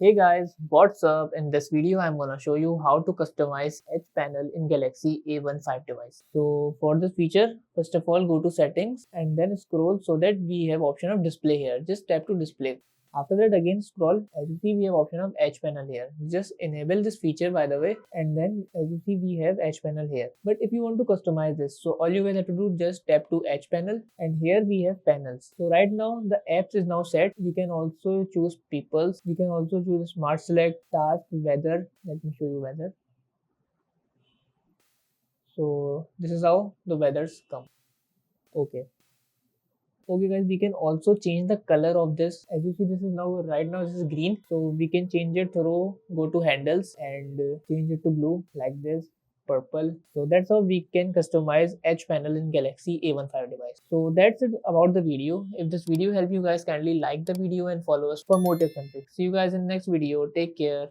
Hey guys, what's up? In this video, I'm gonna show you how to customize Edge panel in Galaxy A15 device. So for this feature, first of all, go to settings and then scroll so that we have option of display here. Just tap to display. After that again scroll, as you see we have option of edge panel here. Just enable this feature by the way, and then as you see we have edge panel here. But if you want to customize this, so all you guys have to do just tap to edge panel, and here we have panels. So right now the apps is now set. We can also choose peoples. We can also choose smart select, task, weather. Let me show you weather. So this is how the weathers come. Okay. Okay guys, we can also change the color of this. As you see, this is now right now this is green, so we can change it through go to handles and change it to blue like this, purple. So that's how we can customize edge panel in Galaxy A15 device. So that's it about the video. If this video helped you guys, kindly like the video and follow us for more tips and tricks. See you guys in the next video. Take care.